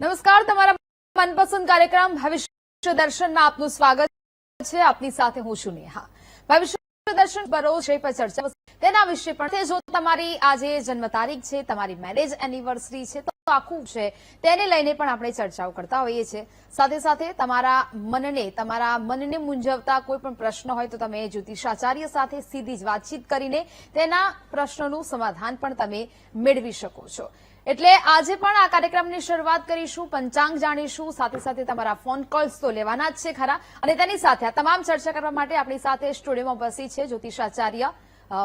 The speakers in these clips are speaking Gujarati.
નમસ્કાર, તમારા મનપસંદ કાર્યક્રમ ભવિષ્ય દર્શનમાં આપનું સ્વાગત છે. આપની સાથે હું છું નેહા. ભવિષ્ય દર્શન બરોજ પર ચર્ચા તેના વિશે પણ જો તમારી આજે જન્મ તારીખ છે, તમારી મેરેજ એનિવર્સરી છે, તો આખું છે તેને લઈને પણ આપણે ચર્ચાઓ કરતા હોઈએ છીએ. સાથે સાથે તમારા મનને મૂંઝવતા કોઈ પણ પ્રશ્ન હોય તો તમે જ્યોતિષાચાર્ય સાથે સીધી જ વાતચીત કરીને તેના પ્રશ્નોનું સમાધાન પણ તમે મેળવી શકો છો. એટલે આજે પણ આ કાર્યક્રમની શરૂઆત કરીશું, પંચાંગ જાણીશું, સાથે સાથે તમારા ફોન કોલ્સ તો લેવાના જ છે ખરા. અને તેની સાથે આ તમામ ચર્ચા કરવા માટે આપણી સાથે સ્ટુડિયોમાં ઉપસ્થિત છે જ્યોતિષાચાર્ય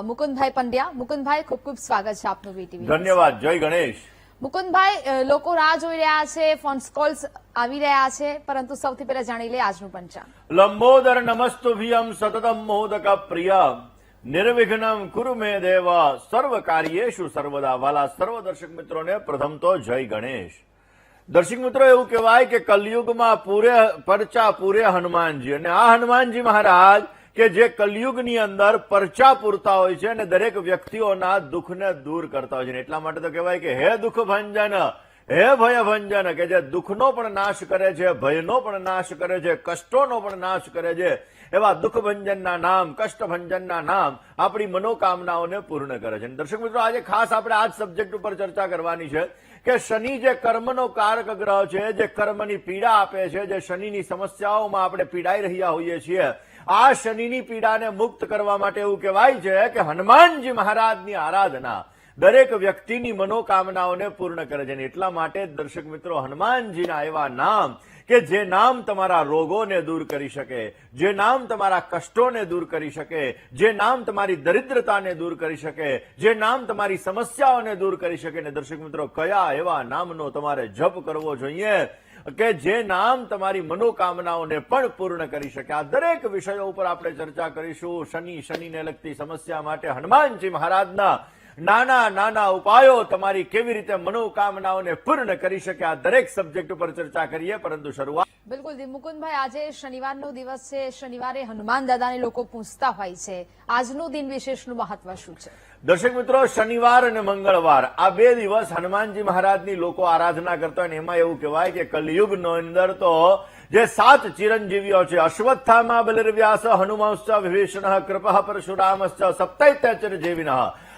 મુકુંદભાઈ પંડ્યા. મુકુંદભાઈ, ખૂબ ખૂબ સ્વાગત છે આપનું વીટીવી. ધન્યવાદ. જય ગણેશ. મુકુંદભાઈ, લોકો રાહ જોઈ રહ્યા છે, ફોન કોલ્સ આવી રહ્યા છે, પરંતુ સૌથી પહેલા જાણી લે આજનું પંચાંગ. લંબોદર નમસ્તુભ્યમ સતતમ મોદક પ્રિય નિર્વિઘ્નમ કુરુ મે દેવા સર્વ કાર્યેષુ સર્વદા. વાલા સર્વ દર્શક મિત્રોને પ્રથમ તો જય ગણેશ. દર્શક મિત્રો, એવું કહેવાય કે કલયુગમાં પરચા પૂરે હનુમાનજી, અને આ હનુમાનજી મહારાજ કે જે કલયુગની અંદર પરચા પૂરતા હોય છે અને દરેક વ્યક્તિઓના દુઃખને દૂર કરતા હોય છે. એટલા માટે તો કહેવાય કે હે દુઃખ ભંજન, હે ભય ભંજન, કે જે દુઃખનો પણ નાશ કરે છે, ભયનો પણ નાશ કરે છે, કષ્ટોનો પણ નાશ કરે છે, એવા દુઃખ ભંજનના નામ, કષ્ટ ભંજનના નામ આપણી મનોકામનાઓને પૂર્ણ કરે છે. દર્શક મિત્રો, આજે ખાસ આપણે આ જ સબ્જેક્ટ ઉપર ચર્ચા કરવાની છે કે શનિ જે કર્મનો કારક ગ્રહ છે, જે કર્મની પીડા આપે છે, જે શનિની સમસ્યાઓમાં આપણે પીડાઈ રહ્યા હોઈએ છીએ, આ શનિની પીડાને મુક્ત કરવા માટે એવું કહેવાય છે કે હનુમાનજી મહારાજની આરાધના દરેક વ્યક્તિની મનોકામનાઓને પૂર્ણ કરે છે. એટલા માટે દર્શક મિત્રો, હનુમાનજીના એવા નામ કે જે નામ તમારા રોગોને દૂર કરી શકે, જે નામ તમારા કષ્ટોને દૂર કરી શકે, જે નામ તમારી દરિદ્રતાને દૂર કરી શકે, જે નામ તમારી સમસ્યાઓને દૂર કરી શકે. ને દર્શક મિત્રો, કયા એવા નામનો તમારે જપ કરવો જોઈએ કે જે નામ તમારી મનોકામનાઓને પણ પૂર્ણ કરી શકે? આ દરેક વિષયો ઉપર આપણે ચર્ચા કરીશું. શનિને લગતી સમસ્યા માટે હનુમાનજી મહારાજના નાના નાના ઉપાયો તમારી કેવી રીતે મનોકામનાઓને પૂર્ણ કરી શકે, આ દરેક સબ્જેક્ટ ઉપર ચર્ચા કરીએ. પરંતુ શરૂઆત બિલકુલ મુકુંદભાઈ, આજે શનિવારનો દિવસ છે, શનિવારે હનુમાન દાદાને લોકો પૂછતા હોય છે, આજનું દિન વિશેષનું મહત્વ શું છે? દર્શક મિત્રો, શનિવાર અને મંગળવાર આ બે દિવસ હનુમાનજી મહારાજની લોકો આરાધના કરતા હોય. એમાં એવું કહેવાય કે કલયુગનો અંદર તો જે 7 ચિરંજીવીઓ છે, અશ્વત્થામા બલિર્વ્યાસ હનુમાંશ્ચ વિભીષણ કૃપઃ પરશુરામશ્ચ સપ્તૈત્યચિરંજીવિનઃ,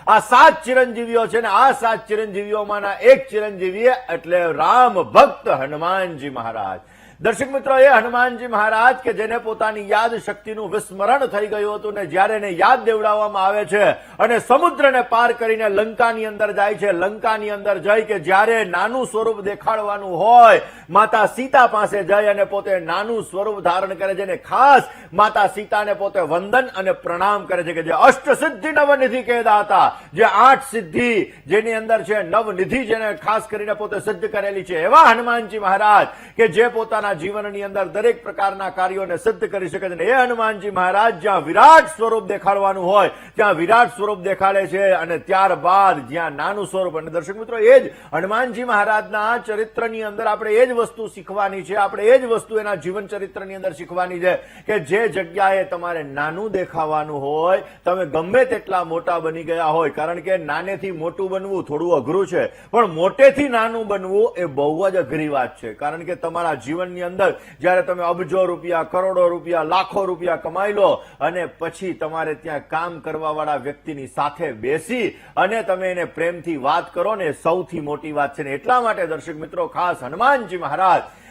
આ 7 ચિરંજીવીઓ છે ને આ 7 ચિરંજીવીઓમાંના એક ચિરંજીવી એટલે રામ ભક્ત હનુમાનજી મહારાજ. દર્શક મિત્રો, એ હનુમાનજી મહારાજ કે જેને પોતાની યાદ શક્તિનું વિસ્મરણ થઈ ગયું હતું ને જ્યારે એને યાદ દેવડાવવામાં આવે છે અને સમુદ્રને પાર કરીને લંકાની અંદર જાય છે, લંકાની અંદર જઈ કે જ્યારે નાનું સ્વરૂપ દેખાડવાનું હોય, માતા સીતા પાસે જઈ અને પોતે નાનું સ્વરૂપ ધારણ કરે છે અને ખાસ માતા સીતાને પોતે વંદન અને પ્રણામ કરે છે કે જે અષ્ટ સિદ્ધિ નવનિધિ કહેતા હતા, જે 8 સિદ્ધિ જેની અંદર છે, નવનિધિ જેને ખાસ કરીને પોતે સિદ્ધ કરેલી છે, એવા હનુમાનજી મહારાજ કે જે પોતાના જીવનની અંદર દરેક પ્રકારના કાર્યોને સિદ્ધ કરી શકે છે. એ હનુમાનજી મહારાજ જ્યાં વિરાટ સ્વરૂપ દેખાડવાનું હોય ત્યાં વિરાટ સ્વરૂપ દેખાડે છે અને ત્યારબાદ જ્યાં નાનું સ્વરૂપ. અને દર્શક મિત્રો, એ જ હનુમાનજી મહારાજના ચરિત્રની અંદર આપણે એ જ વસ્તુ શીખવાની છે, આપણે એ જ વસ્તુ એના જીવન ચરિત્રની અંદર શીખવાની છે કે જે જગ્યાએ તમારે નાનું દેખાવાનું હોય, તમે ગમે તેટલા મોટા બની ગયા હોય, કારણ કે નાનેથી મોટું બનવું થોડું અઘરું છે, પણ મોટેથી નાનું બનવું એ બહુ જ અઘરી વાત છે. કારણ કે તમારા જીવનની અંદર જ્યારે તમે અબજો રૂપિયા, કરોડો રૂપિયા, લાખો રૂપિયા કમાઈ લો અને પછી તમારે ત્યાં કામ કરવા વાળા વ્યક્તિની સાથે બેસી અને તમે એને પ્રેમથી વાત કરો ને, સૌથી મોટી વાત છે. ને એટલા માટે દર્શક મિત્રો, ખાસ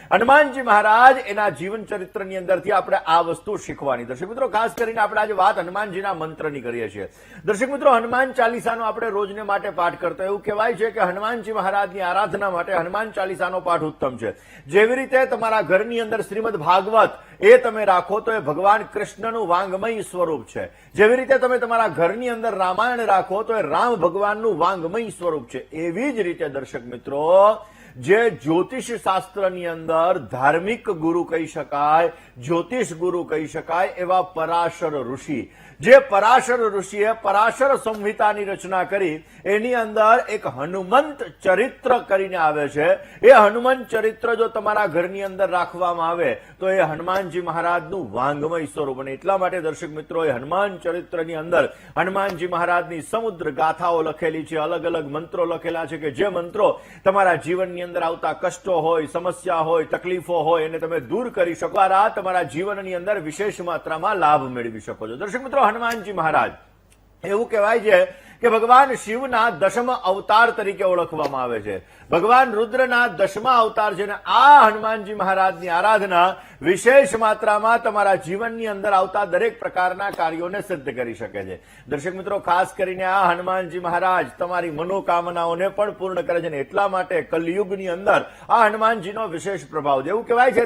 હનુમાનજી મહારાજ એના જીવન ચરિત્રની અંદરથી આપણે આ વસ્તુ શીખવાની. દર્શક મિત્રો, ખાસ કરીને આપણે આજે વાત હનુમાનજીના મંત્રની કરીએ છીએ. દર્શક મિત્રો, હનુમાન ચાલીસાનો આપણે રોજને માટે પાઠ કરતા. એવું કહેવાય છે કે હનુમાનજી મહારાજની આરાધના માટે હનુમાન ચાલીસાનો પાઠ ઉત્તમ છે. જેવી રીતે તમારા ઘરની અંદર શ્રીમદ ભાગવત એ તમે રાખો તો એ ભગવાન કૃષ્ણનું વાંગમય સ્વરૂપ છે. જેવી રીતે તમે તમારા ઘરની અંદર રામાયણ રાખો તો એ રામ ભગવાનનું વાંગમય સ્વરૂપ છે. એવી જ રીતે દર્શક મિત્રો, જે જ્યોતિષ શાસ્ત્રની અંદર ધાર્મિક ગુરુ કહી શકાય, જ્યોતિષ ગુરુ કહી શકાય એવા પરાશર ઋષિ, જે પરાશર ઋષિએ પરાશર સંહિતાની રચના કરી, એની અંદર એક હનુમંત ચરિત્ર કરીને આવે છે. એ હનુમંત ચરિત્ર જો તમારા ઘરની અંદર રાખવામાં આવે તો એ હનુમાનજી મહારાજનું વાંગમય સ્વરૂપ. અને એટલા માટે દર્શક મિત્રો, એ હનુમાન ચરિત્રની અંદર હનુમાનજી મહારાજની સમુદ્ર ગાથાઓ લખેલી છે, અલગ અલગ મંત્રો લખેલા છે કે જે મંત્રો તમારા જીવનની જીવનની અંદર આવતા કષ્ટો હોય, સમસ્યા હોય, તકલીફો હોય એને તમે દૂર કરી શકો, દ્વારા તમારા જીવનની અંદર વિશેષ માત્રામાં લાભ મેળવી શકો છો. દર્શક મિત્રો, હનુમાનજી મહારાજ એવું કહેવાય છે કે ભગવાન શિવના દશમ અવતાર તરીકે ઓળખવામાં આવે છે. ભગવાન રુદ્રના 10મા અવતાર છે. આ હનુમાનજી મહારાજની આરાધના વિશેષ માત્રામાં તમારા જીવનની અંદર આવતા દરેક પ્રકારના કાર્યોને સિદ્ધ કરી શકે છે. દર્શક મિત્રો, ખાસ કરીને આ હનુમાનજી મહારાજ તમારી મનોકામનાઓને પણ પૂર્ણ કરે છે. એટલા માટે કલિયુગની અંદર આ હનુમાનજીનો વિશેષ પ્રભાવ છે. એવું કહેવાય છે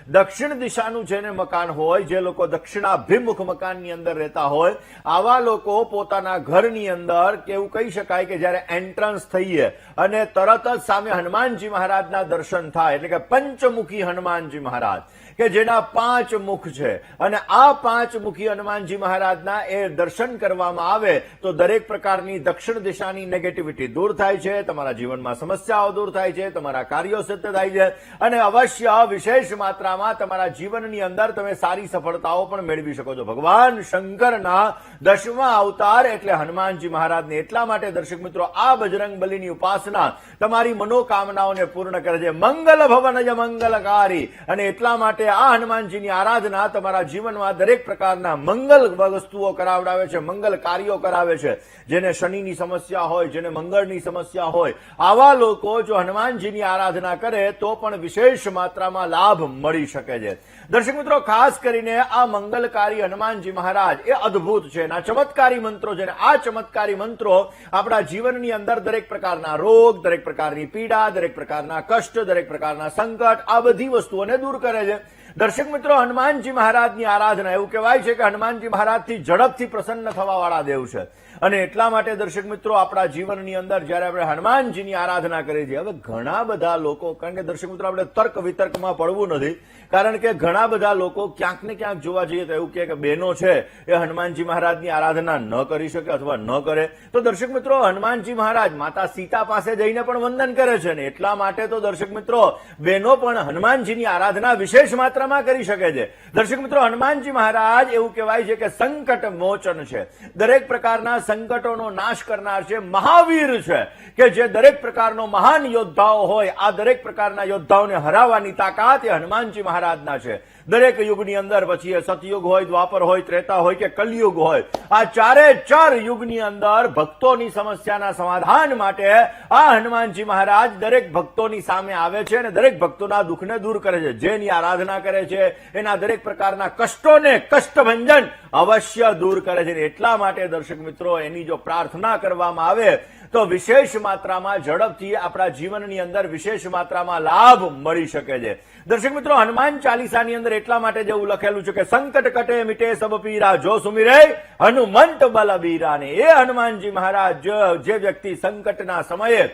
દક્ષિણ દિશાનું જેને મકાન હોય, જે લોકો દક્ષિણાભિમુખ મકાનની અંદર રહેતા હોય, આવા લોકો પોતાના ઘરની અંદર એવું કહી શકાય કે જયારે એન્ટ્રન્સ થઈએ અને તરત જ સામે હનુમાનજી મહારાજના દર્શન થાય, એટલે કે પંચમુખી હનુમાનજી મહારાજ કે જેના 5 મુખ છે, અને આ 5 મુખી હનુમાનજી મહારાજના એ દર્શન કરવામાં આવે તો દરેક પ્રકારની દક્ષિણ દિશાની નેગેટિવિટી દૂર થાય છે, તમારા જીવનમાં સમસ્યાઓ દૂર થાય છે, તમારા કાર્યો સિદ્ધ થાય છે, અને અવશ્ય વિશેષ માત્રામાં તમારા જીવનની અંદર તમે સારી સફળતાઓ પણ મેળવી શકો છો. ભગવાન શંકરના 10મા અવતાર એટલે હનુમાનજી મહારાજને. એટલા માટે દર્શક મિત્રો, આ બજરંગ બલીની ઉપાસના તમારી મનોકામનાઓને પૂર્ણ કરે છે. મંગલ ભવનજ મંગલકારી. અને એટલા માટે આ હનુમાનજીની આરાધના તમારા જીવનમાં દરેક પ્રકારના મંગલ વસ્તુઓ કરાવડાવે છે, મંગલ કાર્યો કરાવે છે. જેને શનિની સમસ્યા હોય, જેને મંગળની સમસ્યા હોય, આવા લોકો જો હનુમાનજીની આરાધના કરે તો પણ વિશેષ માત્રામાં લાભ મળી શકે છે. દર્શક મિત્રો, ખાસ કરીને આ મંગલકારી હનુમાનજી મહારાજ એ અદ્ભુત છે. આ ચમત્કારી મંત્રો છે. આ ચમત્કારી મંત્રો આપણા જીવનની અંદર દરેક પ્રકારના રોગ, દરેક પ્રકારની પીડા, દરેક પ્રકારના કષ્ટ, દરેક પ્રકારના સંકટ, આ બધી વસ્તુઓને દૂર કરે છે. દર્શક મિત્રો, હનુમાનજી મહારાજની આરાધના એવું કહેવાય છે કે હનુમાનજી મહારાજથી ઝડપથી પ્રસન્ન થવા વાળા દેવ છે. અને એટલા માટે દર્શક મિત્રો, આપણા જીવનની અંદર જયારે આપણે હનુમાનજીની આરાધના કરીએ છીએ, હવે ઘણા બધા લોકો, કારણ કે દર્શક મિત્રો આપણે તર્ક વિતર્કમાં પડવું નથી, કારણ કે ઘણા બધા લોકો ક્યાંક ને ક્યાંક જોવા જઈએ તો એવું કહે કે બહેનો છે એ હનુમાનજી મહારાજની આરાધના ન કરી શકે અથવા ન કરે. તો દર્શક મિત્રો, હનુમાનજી મહારાજ માતા સીતા પાસે જઈને પણ વંદન કરે છે, ને એટલા માટે તો દર્શક મિત્રો, બહેનો પણ હનુમાનજીની આરાધના વિશેષ માત્રામાં કરી શકે છે. દર્શક મિત્રો, હનુમાનજી મહારાજ એવું કહેવાય છે કે સંકટ મોચન છે, દરેક પ્રકારના સંકટોનો નાશ કરનાર છે, મહાવીર છે, કે જે દરેક પ્રકારનો મહાન યોદ્ધાઓ હોય, આ દરેક પ્રકારના યોદ્ધાઓને હરાવવાની તાકાત એ હનુમાનજી મહારાજના છે. દરેક યુગની અંદર, પછી એ સતયુગ હોય, દ્વાપર હોય, ત્રેતા હોય કે કલયુગ હોય, આ 4 યુગની અંદર ભક્તોની સમસ્યાના સમાધાન માટે આ હનુમાનજી મહારાજ દરેક ભક્તોની સામે આવે છે અને દરેક ભક્તોના દુઃખને દૂર કરે છે. જેની આરાધના કરે છે એના દરેક પ્રકારના કષ્ટોને કષ્ટભંજન અવશ્ય દૂર કરે છે. એટલા માટે દર્શક મિત્રો, એની જો પ્રાર્થના કરવામાં આવે તો વિશેષ માત્રામાં ઝડપથી આપણા જીવનની અંદર વિશેષ માત્રામાં લાભ મળી શકે છે. દર્શક મિત્રો, હનુમાન ચાલીસાની અંદર એટલા માટે જેવું લખેલું છે કે સંકટ કટે મિટે સબ પીરા, જો સુમિરે હનુમંત બલબીરાને. એ હનુમાનજી મહારાજ, જે વ્યક્તિ સંકટના સમયે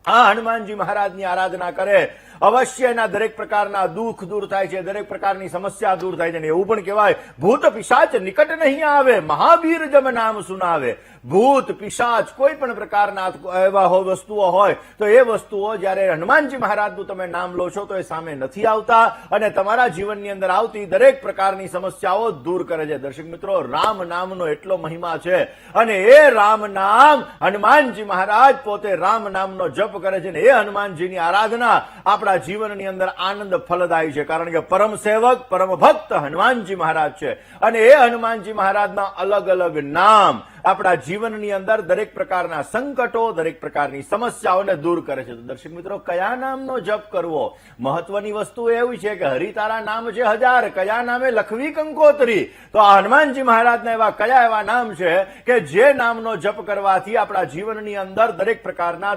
આ હનુમાનજી મહારાજની આરાધના કરે, અવશ્ય એના દરેક પ્રકારના દુઃખ દૂર થાય છે, દરેક પ્રકારની સમસ્યા દૂર થાય છે. એવું પણ કહેવાય, ભૂત પિશાચ નિકટ નહીં આવે, મહાવીર જબ નામ સુનાવે. ભૂત પિશાચ કોઈ પણ પ્રકારના એવા વસ્તુઓ હોય તો એ વસ્તુઓ જયારે હનુમાનજી મહારાજનું તમે નામ લો છો તો એ સામે નથી આવતા, અને તમારા જીવનની અંદર આવતી દરેક પ્રકારની સમસ્યાઓ દૂર કરે છે. દર્શક મિત્રો, રામ નામનો એટલો મહિમા છે, અને એ રામ નામ હનુમાનજી મહારાજ પોતે રામ નામનો જપ કરે છે, ને એ હનુમાનજીની આરાધના આપણા જીવનની અંદર આનંદ ફલદાયી છે. કારણ કે પરમ સેવક, પરમ ભક્ત હનુમાનજી મહારાજ છે, અને એ હનુમાનજી મહારાજના અલગ અલગ નામ આપણા જીવનની અંદર દરેક પ્રકારના સંકટો, દરેક પ્રકારની સમસ્યાઓને દૂર કરે છે. તો દર્શક મિત્રો, કયા નામનો જપ કરવો? મહત્વની વસ્તુ એવી છે કે હરિતારા નામ છે 1000, કયા નામે લખવી કંકોત્રી. તો આ હનુમાનજી મહારાજના એવા કયા એવા નામ છે કે જે નામનો જપ કરવાથી આપણા જીવનની અંદર દરેક પ્રકારના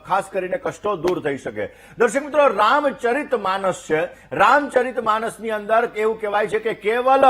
ખાસ કરીને કષ્ટો દૂર થઈ શકે. દર્શક મિત્રો, રામચરિત માનસ છે. રામચરિત માનસની અંદર એવું કહેવાય છે કે કેવલ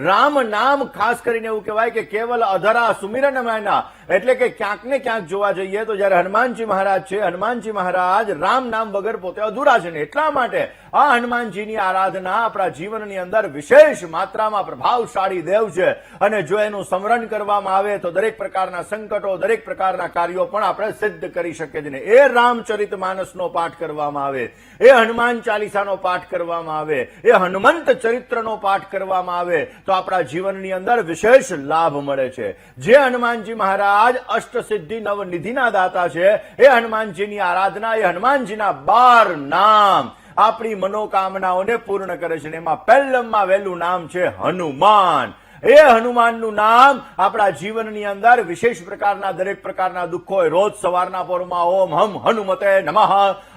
રામ નામ, ખાસ કરીને એવું કહેવાય કે કેવલ અધરા સુમિરન મહિના, એટલે કે ક્યાંક ને ક્યાંક જોવા જઈએ તો જયારે હનુમાનજી મહારાજ છે, હનુમાનજી મહારાજ રામ નામ વગર પોતે અધૂરા છે. ને એટલા માટે આ હનુમાનજીની આરાધના આપણા જીવનની અંદર વિશેષ માત્રામાં પ્રભાવશાળી દેવ છે, અને જો એનું સ્મરણ કરવામાં આવે તો દરેક પ્રકારના સંકટો, દરેક પ્રકારના કાર્યો પણ આપણે સિદ્ધ કરી શકીએ છીએ. એ રામચરિત માનસનો પાઠ કરવામાં આવે, એ હનુમાન ચાલીસાનો પાઠ કરવામાં આવે, એ હનુમંત ચરિત્રનો પાઠ કરવામાં આવે તો આપણા જીવનની અંદર વિશેષ લાભ મળે છે. જે હનુમાનજી મહારાજ મહારાજ અષ્ટસિદ્ધિ નવનિધિના દાતા છે. એ હનુમાનજીની આરાધના, એ હનુમાનજીના 12 નામ આપણી મનોકામનાઓને પૂર્ણ કરે છે. એમાં પહેલામાં વહેલું નામ છે હનુમાન. એ હનુમાનનું નામ આપણા જીવનની અંદર વિશેષ પ્રકારના દરેક પ્રકારના દુઃખો હોય, રોજ સવારના પોરમાં ઓમ હમ હનુમતે નમઃ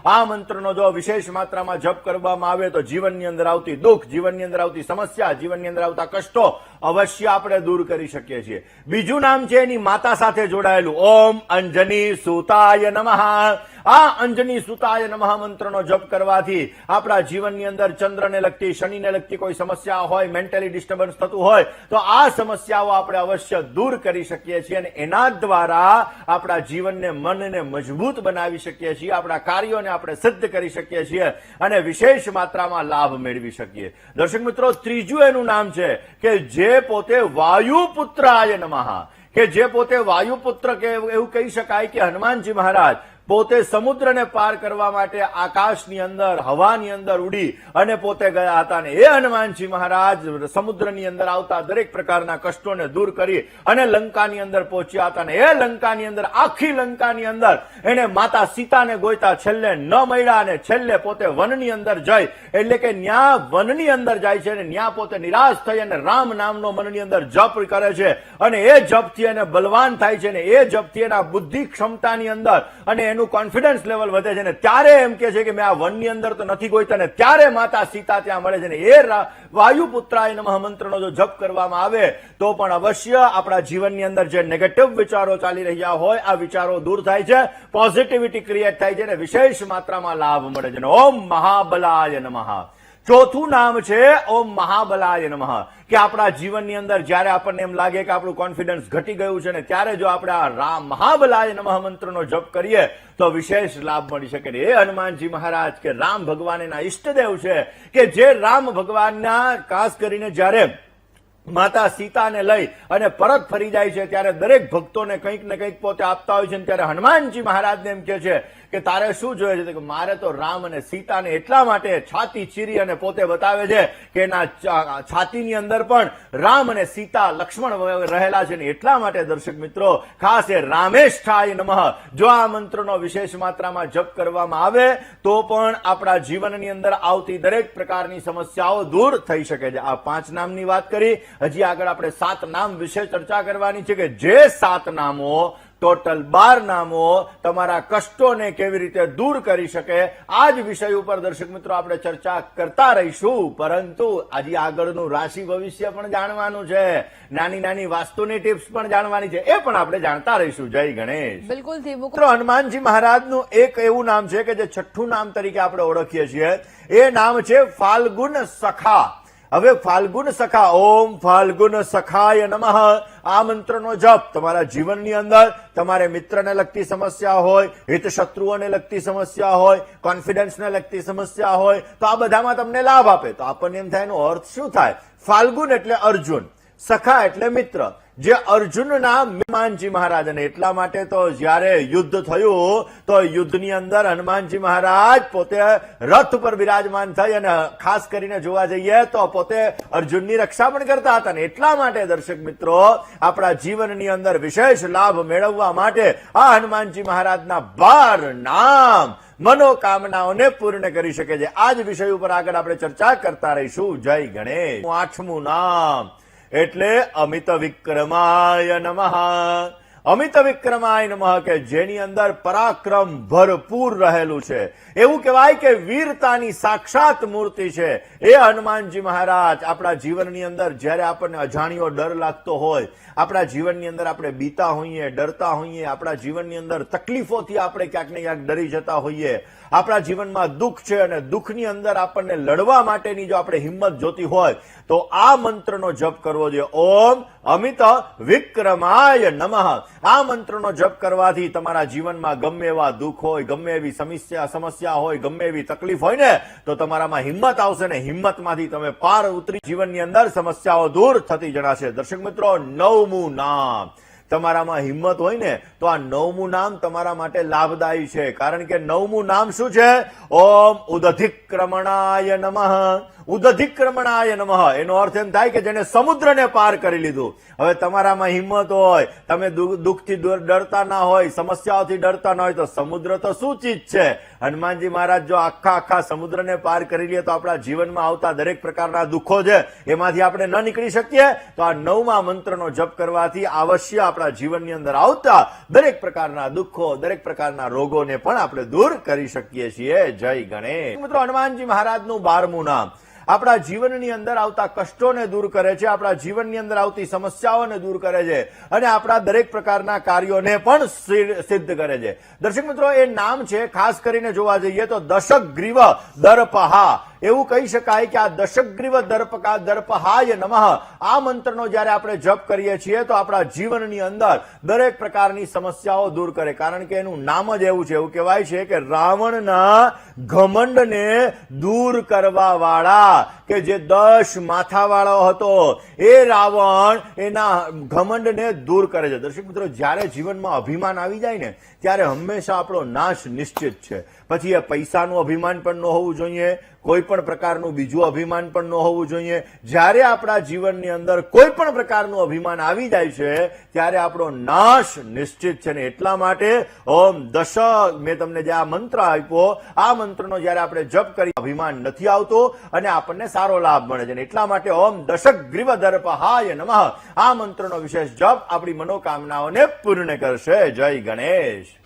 આ મંત્રનો જો વિશેષ માત્રામાં જપ કરવામાં આવે તો જીવનની અંદર આવતી દુઃખ, જીવનની અંદર આવતી સમસ્યા, જીવનની અંદર આવતા કષ્ટો અવશ્ય આપણે દૂર કરી શકીએ છીએ. બીજું નામ છે એની માતા સાથે જોડાયેલું, ઓમ અંજની સુતાય નમઃ. આ અંજની સુતાય નમઃ મંત્રનો જપ કરવાથી આપણા જીવનની અંદર ચંદ્રને લગતી, શનિને લગતી કોઈ સમસ્યા હોય, મેન્ટલી ડિસ્ટર્બન્સ થતું હોય તો આ સમસ્યાઓ આપણે અવશ્ય દૂર કરી શકીએ છીએ અને એના દ્વારા આપણા જીવનને, મનને મજબૂત બનાવી શકીએ છીએ, આપણા કાર્યોને આપણે સિદ્ધ કરી શકીએ છીએ અને વિશેષ માત્રામાં લાભ મેળવી શકીએ. દર્શક મિત્રો, ત્રીજું એનું નામ છે કે જે પોતે વાયુપુત્રાય નમઃ, કે જે પોતે વાયુપુત્ર, કે એવું કહી શકાય કે હનુમાનજી મહારાજ પોતે સમુદ્રને પાર કરવા માટે આકાશની અંદર, હવાની અંદર ઉડી અને પોતે ગયા હતા. અને એ હનુમાનજી મહારાજ સમુદ્રની અંદર આવતા દરેક પ્રકારના કષ્ટોને દૂર કરી અને લંકાની અંદર પહોંચ્યા હતા. અને એ લંકાની અંદર, આખી લંકાની અંદર એને માતા સીતાને ગોઈતા, છેલ્લે ન મળ્યા અને છેલ્લે પોતે વનની અંદર જઈ, એટલે કે ન્યા વનની અંદર જાય છે અને ન્યા પોતે નિરાશ થઈ અને રામ નામનો મનની અંદર જપ કરે છે અને એ જપથી એને બલવાન થાય છે અને એ જપથી એના બુદ્ધિ ક્ષમતાની અંદર અને એનું કોન્ફિડન્સ લેવલ વધે છે. ને ત્યારે એમ કે છે કે મેં આ વનની અંદર તો નથી ગોઈતા, ને ત્યારે માતા સીતા ત્યાં મળે છે. ને એ વાયુપુત્રાય નમઃ મંત્રનો જો જપ કરવામાં આવે તો પણ અવશ્ય આપણા જીવનની અંદર જે નેગેટિવ વિચારો ચાલી રહ્યા હોય આ વિચારો દૂર થાય છે, પોઝિટિવિટી ક્રિએટ થાય છે અને વિશેષ માત્રામાં લાભ મળે છે. ઓમ મહાબલાય નમઃ. ચોથું નામ છે ઓમ મહાબલાય નમઃ, કે આપણા જીવનની અંદર જ્યારે આપણને એમ લાગે કે આપણું કોન્ફિડન્સ ઘટી ગયું છે ને ત્યારે જો આપણે આ રામ મહાબલાય નમઃ મંત્રનો જપ કરીએ તો વિશેષ લાભ મળી શકે. એ હનુમાનજી મહારાજ કે રામ ભગવાન એના ઈષ્ટદેવ છે, કે જે રામ ભગવાનના ખાસ કરીને જ્યારે માતા સીતાને લઈ અને પરત ફરી જાય છે ત્યારે દરેક ભક્તોને કંઈક ને કંઈક પોતે આપતા હોય છે. ત્યારે હનુમાનજી મહારાજને એમ કે છે કે તારે શું જોઈએ છે? કે મારે તો રામ અને સીતાને એટલા માટે છાતી ચીરી અને પોતે બતાવે છે કે એના છાતીની અંદર પણ રામ અને સીતા, લક્ષ્મણ રહેલા છે ને એટલા માટે દર્શક મિત્રો ખાસ એ રામેષ્ઠાય નમઃ જો આ મંત્રનો વિશેષ માત્રામાં જપ કરવામાં આવે તો પણ આપણા જીવનની અંદર આવતી દરેક પ્રકારની સમસ્યાઓ દૂર થઈ શકે છે. આ 5 નામની વાત કરી, હજી આગળ આપણે 7 નામ વિશે ચર્ચા કરવાની છે કે જે 7 નામો, ટોટલ 12 નામો તમારા કષ્ટોને કેવી રીતે દૂર કરી શકે આ જ વિષય ઉપર દર્શક મિત્રો આપણે ચર્ચા કરતા રહીશું. પરંતુ આજે આગળનું રાશિ ભવિષ્ય પણ જાણવાનું છે, નાની નાની વાસ્તુની ટિપ્સ પણ જાણવાની છે, એ પણ આપણે જાણતા રહીશું. જય ગણેશ. બિલકુલ મિત્રો, હનુમાનજી મહારાજનું એક એવું નામ છે કે જે છઠ્ઠું નામ તરીકે આપણે ઓળખીએ છીએ, એ નામ છે ફાલ્ગુન સખા. હવે ફાલ્ગુન સખા, ઓમ ફાલ્ગુન સખાય નમઃ આ મંત્રનો જપ તમારા જીવનની અંદર તમારે મિત્રને લગતી સમસ્યા હોય, હિત શત્રુઓને લગતી સમસ્યા હોય, કોન્ફિડન્સને લગતી સમસ્યા હોય તો આ બધામાં તમને લાભ આપે. તો આપણને એમ થાય એનો અર્થ શું થાય? ફાલ્ગુન એટલે અર્જુન, સખા એટલે મિત્ર, જે અર્જુનના હનુમાનજી મહારાજ. અને એટલા માટે તો જયારે યુદ્ધ થયું તો યુદ્ધની અંદર હનુમાનજી મહારાજ પોતે રથ પર બિરાજમાન થઈ અને ખાસ કરીને જોવા જઈએ તો પોતે અર્જુનની રક્ષા પણ કરતા હતા. ને એટલા માટે દર્શક મિત્રો આપણા જીવનની અંદર વિશેષ લાભ મેળવવા માટે આ હનુમાનજી મહારાજના 12 નામ મનોકામનાઓને પૂર્ણ કરી શકે છે. આ જ વિષય ઉપર આગળ આપણે ચર્ચા કરતા રહીશું. જય ગણેશ. 8મું નામ એટલે અમિત વિક્રમાય નમઃ. અમિત વિક્રમાય નમઃ, કે જેની અંદર પરાક્રમ ભરપૂર રહેલું છે, એવું કહેવાય કે વીરતાની સાક્ષાત મૂર્તિ છે એ હનુમાનજી મહારાજ. આપણા જીવનની અંદર જ્યારે આપણને અજાણ્યો ડર લાગતો હોય, આપણા જીવનની અંદર આપણે બીતા હોઈએ, ડરતા હોઈએ, આપણા જીવનની અંદર તકલીફોથી આપણે ક્યાંક ને ક્યાંક ડરી જતા હોઈએ, આપણા જીવનમાં દુઃખ છે અને દુઃખની અંદર આપણને લડવા માટેની જો આપણે હિંમત જોતી હોય તો આ મંત્રનો જપ કરવો જોઈએ. ઓમ અમિત વિક્રમાય નમઃ. આ મંત્રનો જપ કરવાથી તમારા જીવનમાં ગમે એવા દુઃખ હોય, ગમે એવી સમસ્યા હોય, ગમે એવી તકલીફ હોય ને તો તમારામાં હિંમત આવશે ને હિંમતમાંથી તમે પાર ઉતરી જીવનની અંદર સમસ્યાઓ દૂર થતી જણાશે. દર્શક મિત્રો, 9મું નામ. તમારામાં હિંમત હોય ને તો આ 9મું નામ તમારા માટે લાભદાયી છે, કારણ કે 9મું નામ શું છે? ઓમ ઉદધિક્રમણાય નમઃ. ઉદધિક્રમણાય નમઃ એનો અર્થ એમ થાય કે જેને સમુદ્રને પાર કરી લીધું. હવે તમારામાં હિંમત હોય, તમે દુઃખથી ડરતા ના હોય, સમસ્યાઓથી ડરતા ના હોય, તો સમુદ્ર તો શું ચીજ છે? હનુમાનજી મહારાજ જો આખા સમુદ્રને પાર કરી લે તો આપણા જીવનમાં આવતા દરેક પ્રકારના દુઃખો છે એમાંથી આપણે ન નીકળી શકીએ. તો આ 9મા મંત્રનો જપ કરવાથી અવશ્ય આપણા જીવનની અંદર આવતા દરેક પ્રકારના દુઃખો, દરેક પ્રકારના રોગોને પણ આપણે દૂર કરી શકીએ છીએ. જય ગણેશ. મિત્રો, હનુમાનજી મહારાજનું 12મું નામ આપણા જીવનની અંદર આવતા કષ્ટોને દૂર કરે છે, આપણા જીવનની અંદર આવતી સમસ્યાઓને દૂર કરે છે અને આપણા દરેક પ્રકારના કાર્યોને પણ સિદ્ધ કરે છે. દર્શક મિત્રો, એ નામ છે, ખાસ કરીને જોવા જઈએ તો દશગ્રીવ દર્પહા. એવું કહી શકાય કે આ દશગ્રીવ દર્પહાય નમઃ આ મંત્રનો જ્યારે આપણે જપ કરીએ છીએ તો આપણા જીવનની અંદર દરેક પ્રકારની સમસ્યાઓ દૂર કરે. કારણ કે એનું નામ જ એવું છે. એવું કહેવાય છે કે રાવણના ઘમંડને દૂર કરવા વાળા, કે જે 10 માથાવાળો હતો એ રાવણ એના ઘમંડને દૂર કરે છે. દર્શક મિત્રો, જ્યારે જીવનમાં અભિમાન આવી જાય ને ત્યારે હંમેશા આપણો નાશ નિશ્ચિત છે. પછી એ પૈસાનું અભિમાન પણ ન હોવું જોઈએ, કોઈ પણ પ્રકારનું બીજું અભિમાન પણ ન હોવું જોઈએ. જ્યારે આપણા જીવનની અંદર કોઈ પણ પ્રકારનું અભિમાન આવી જાય છે ત્યારે આપણો નાશ નિશ્ચિત છે. ને એટલા માટે ઓમ મેં તમને જે આ મંત્ર આપ્યો, આ મંત્રનો જ્યારે આપણે જપ કરી અભિમાન નથી આવતો અને આપણને સારો લાભ મળે છે. એટલા માટે ઓમ દશગ્રીવ દર્પહાય નમઃ આ મંત્રનો વિશેષ જપ આપણી મનોકામનાઓને પૂર્ણ કરશે. જય ગણેશ.